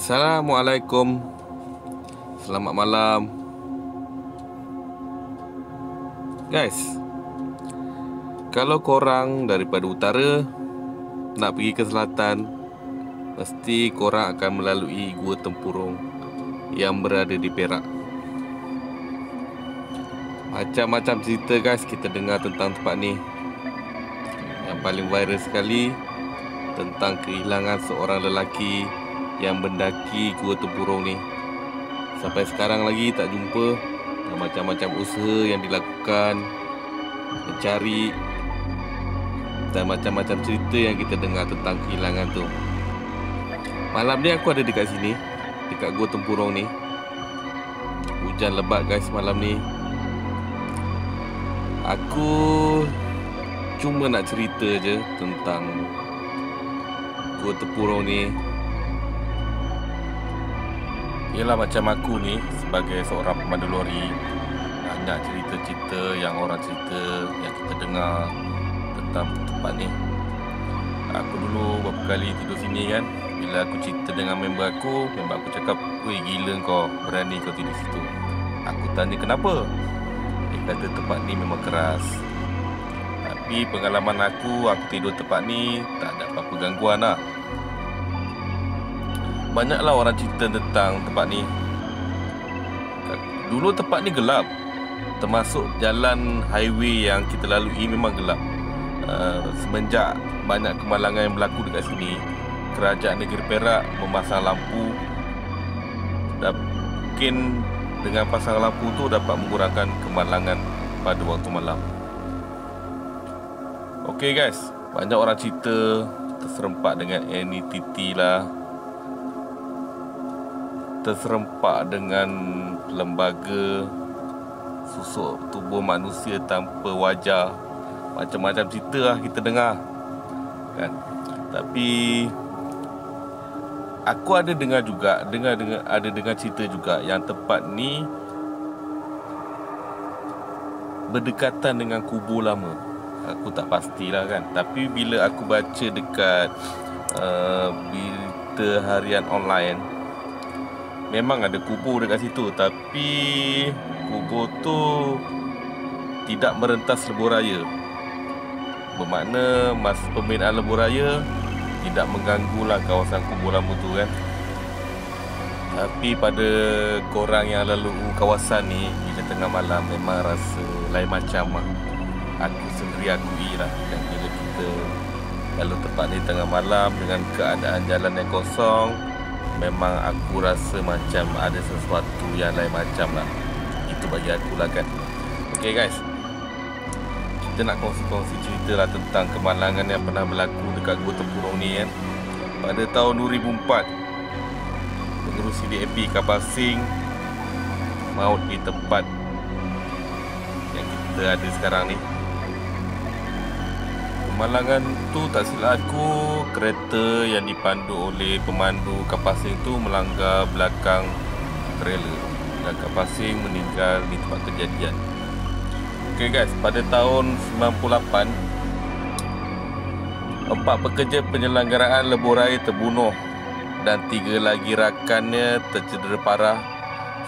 Assalamualaikum. Selamat malam. Guys, kalau korang daripada utara nak pergi ke selatan, mesti korang akan melalui Gua Tempurung yang berada di Perak. Macam-macam cerita guys kita dengar tentang tempat ni. Yang paling viral sekali tentang kehilangan seorang lelaki yang mendaki Gua Tempurung ni. Sampai sekarang lagi tak jumpa. Dan macam-macam usaha yang dilakukan mencari, dan macam-macam cerita yang kita dengar tentang kehilangan tu. Malam ni aku ada dekat sini, dekat Gua Tempurung ni. Hujan lebat guys malam ni. Aku cuma nak cerita je tentang Gua Tempurung ni. Yelah, macam aku ni sebagai seorang pemandu lori, banyak cerita-cerita yang orang cerita, yang kita dengar tentang tempat ni. Aku dulu beberapa kali tidur sini kan. Bila aku cerita dengan member aku cakap, "Weh, gila kau, berani kau tidur situ." Aku tanya kenapa. Dia kata tempat ni memang keras. Tapi pengalaman aku tidur tempat ni tak ada apa-apa gangguan lah. Banyaklah orang cerita tentang tempat ni. Dulu tempat ni gelap. Termasuk jalan highway yang kita lalui memang gelap. Semenjak banyak kemalangan yang berlaku dekat sini, Kerajaan Negeri Perak memasang lampu. Dan mungkin dengan pasang lampu tu dapat mengurangkan kemalangan pada waktu malam. Okey guys, banyak orang cerita terserempak dengan entiti lah, terserempak dengan lembaga susuk tubuh manusia tanpa wajah. Macam-macam cerita lah kita dengar kan. Tapi aku ada dengar juga, ada dengar cerita juga yang tempat ni berdekatan dengan kubur lama. Aku tak pastilah kan. Tapi bila aku baca dekat berita harian online, memang ada kubur dekat situ. Tapi kubur tu tidak merentas lebuh raya. Bermakna masa pembinaan lebuh raya tidak mengganggulah kawasan kubur lama tu kan. Tapi pada korang yang lalu kawasan ni bila tengah malam, memang rasa lain macam lah. Aku sendiri akui lah kan, bila kita lalu tempat ni tengah malam dengan keadaan jalan yang kosong, memang aku rasa macam ada sesuatu yang lain macam lah. Itu bagi aku lah kan. Okay guys, kita nak kongsi-kongsi cerita lah tentang kemalangan yang pernah berlaku dekat Gua Tempurung ni kan. Pada tahun 2004, pengerusi DAP kapal Sing maut di tempat yang kita ada sekarang ni. Kemalangan tu tak silap aku, kereta yang dipandu oleh pemandu kapal Sing tu melanggar belakang trailer dan kapal Sing meninggal di tempat kejadian. Okay guys, pada tahun 98, 4 pekerja penyelenggaraan lebuh raya terbunuh dan 3 lagi rakannya tercedera parah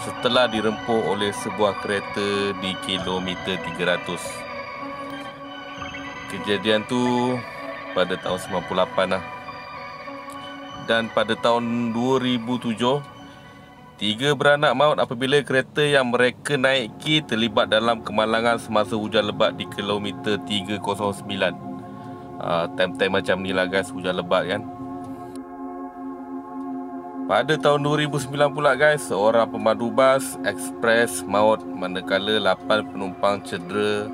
setelah dirempuh oleh sebuah kereta di kilometer 300. Kejadian tu pada tahun 98 lah. Dan pada tahun 2007, 3 beranak maut apabila kereta yang mereka naiki terlibat dalam kemalangan semasa hujan lebat di kilometer 309. Time-time macam ni lah guys, hujan lebat kan. Pada tahun 2009 pula guys, seorang pemandu bas ekspres maut manakala 8 penumpang cedera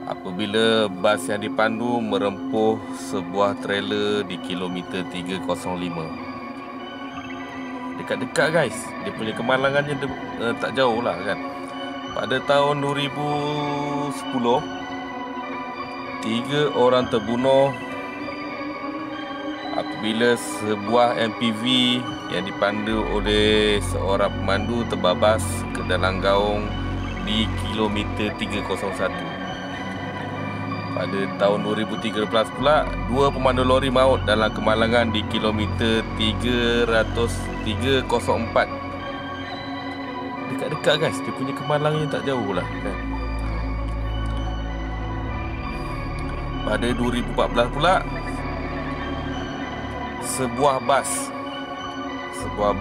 apabila bas yang dipandu merempuh sebuah trailer di kilometer 305. Dekat-dekat guys, dia punya kemalangannya tak jauh lah kan. Pada tahun 2010, 3 orang terbunuh apabila sebuah MPV yang dipandu oleh seorang pemandu terbabas ke dalam gaung di kilometer 301. Pada tahun 2013 pula, 2 pemandu lori maut dalam kemalangan di kilometer 304. Dekat-dekat guys, dia punya kemalangan tak jauh lah kan. Pada 2014 pula, sebuah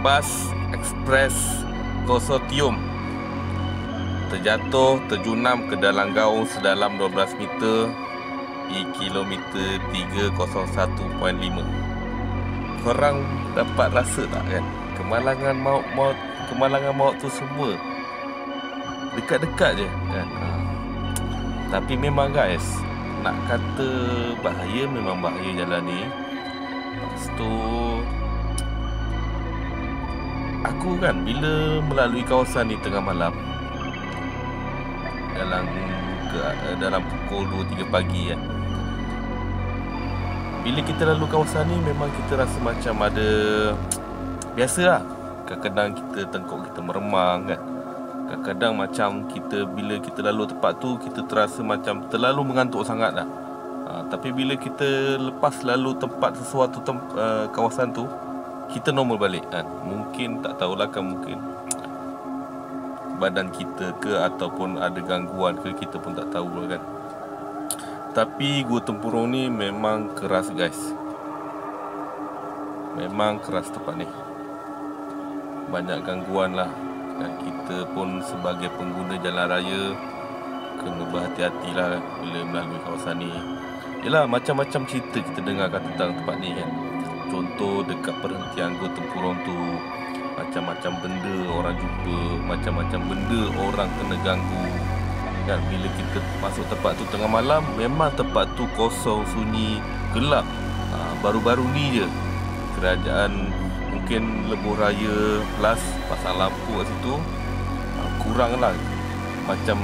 bas ekspres konsortium terjatuh terjunam ke dalam gaung sedalam 12 meter di kilometer 301.5. Korang dapat rasa tak kan? Kemalangan maut tu semua dekat-dekat je kan. Tapi memang guys, nak kata bahaya, memang bahaya jalan ni. Lepas tu aku kan bila melalui kawasan ni tengah malam, dalam pukul 2-3 pagi kan, bila kita lalu kawasan ni memang kita rasa macam ada, biasalah, kadang-kadang kita tengkuk kita meremang kan. Kadang-kadang macam kita, bila kita lalu tempat tu, kita terasa macam terlalu mengantuk sangat lah. Tapi bila kita lepas lalu tempat sesuatu kawasan tu, kita normal balik kan. Mungkin tak tahulah kan, mungkin badan kita ke ataupun ada gangguan ke, kita pun tak tahu lah kan. Tapi Gua Tempurung ni memang keras guys. Memang keras tempat ni. Banyak gangguan lah. Dan kita pun sebagai pengguna jalan raya kena berhati-hati lah bila melalui kawasan ni. Yelah, macam-macam cerita kita dengarkan tentang tempat ni kan. Contoh dekat perhentian Gua Tempurung tu, macam-macam benda orang jumpa, macam-macam benda orang kena ganggu kan. Bila kita masuk tempat tu tengah malam, memang tempat tu kosong, sunyi, gelap. Baru-baru ni je kerajaan mungkin lebuh raya plus pasang lampu kat situ, kurang lah. Macam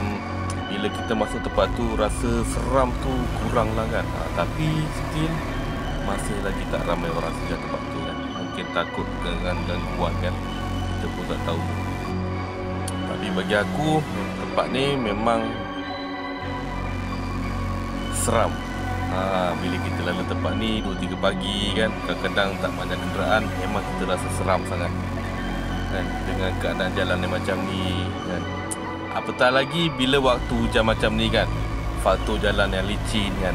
bila kita masuk tempat tu rasa seram tu kurang lah kan. Tapi still masih lagi tak ramai orang sejak tempat tu kan. Mungkin takut dengan gangguan kan, kita pun tak tahu. Tapi bagi aku, tempat ni memang seram. Bila kita lalu tempat ni 2-3 pagi kan, kadang-kadang tak banyak kenderaan, memang kita rasa seram sangat kan, dengan keadaan jalan yang macam ni kan. Apatah lagi bila waktu hujan macam ni kan, faktor jalan yang licin kan,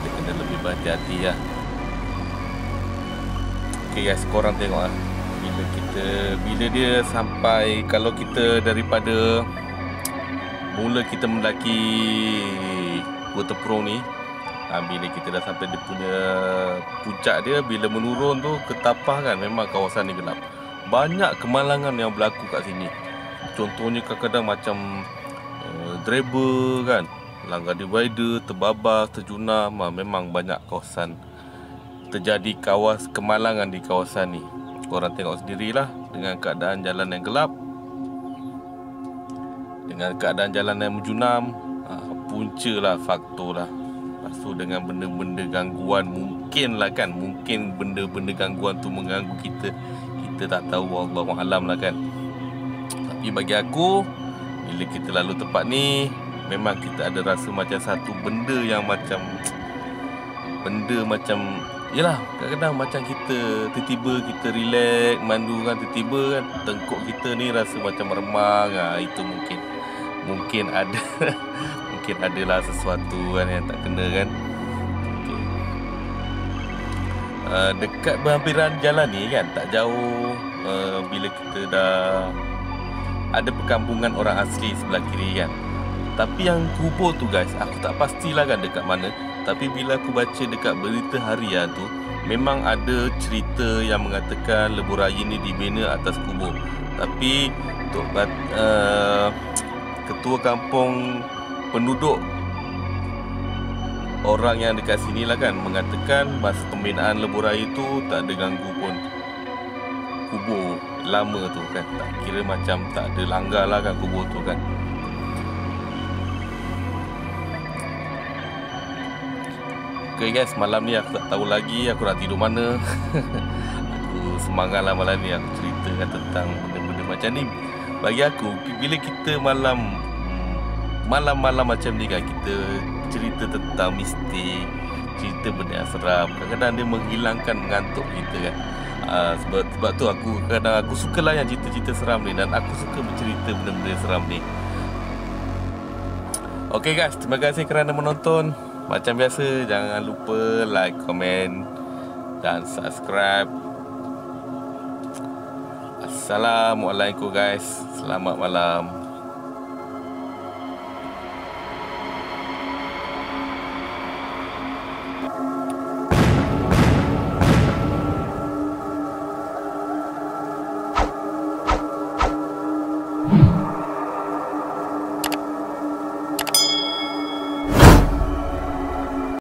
kita kena lebih berhati-hati lah. Okay guys, korang tengok lah, bila dia sampai, kalau kita daripada mula kita mendaki Gua Tempurung ni, bila kita dah sampai dia punya puncak dia, bila menurun tu ke tapah kan, memang kawasan ni gelap. Banyak kemalangan yang berlaku kat sini. Contohnya kadang-kadang macam driver kan, langgar divider, terbabas, terjunam. Memang banyak kawasan terjadi kemalangan di kawasan ni. Korang tengok sendirilah, dengan keadaan jalan yang gelap, dengan keadaan jalan yang menjunam, punca lah, faktor lah. Lepas tu dengan benda-benda gangguan, mungkin lah kan, mungkin benda-benda gangguan tu mengganggu kita, kita tak tahu, Wallahualam lah kan. Tapi bagi aku, bila kita lalu tempat ni, memang kita ada rasa macam satu benda yang macam, yelah, kadang-kadang macam kita tiba-tiba kita relax, mandu kan, tiba-tiba kan tengkuk kita ni rasa macam meremang. Itu mungkin ada mungkin adalah sesuatu kan yang tak kena kan. Okay. Dekat berhampiran jalan ni kan, tak jauh, bila kita dah ada perkampungan orang asli sebelah kiri kan. Tapi yang kubur tu guys, aku tak pastilah kan dekat mana. Tapi bila aku baca dekat berita harian tu, memang ada cerita yang mengatakan lebuh raya ni dibina atas kubur. Tapi untuk ketua kampung, penduduk orang yang dekat sini lah kan, mengatakan masa pembinaan lebuh raya tu tak ada ganggu pun kubur lama tu kan. Tak kira macam tak ada langgar lah kan kubur tu kan. Okay guys, malam ni aku tak tahu lagi aku nak tidur mana. Aku semangat lah malam ni aku ceritakan tentang benda-benda macam ni. Bagi aku, bila kita malam-malam macam ni kan, kita cerita tentang mistik, cerita benda yang seram. Kadang-kadang dia menghilangkan mengantuk kita kan. Sebab tu aku sukalah yang cerita-cerita seram ni, dan aku suka bercerita benda-benda seram ni. Okay guys, terima kasih kerana menonton. Macam biasa, jangan lupa like, komen dan subscribe. Assalamualaikum guys. Selamat malam.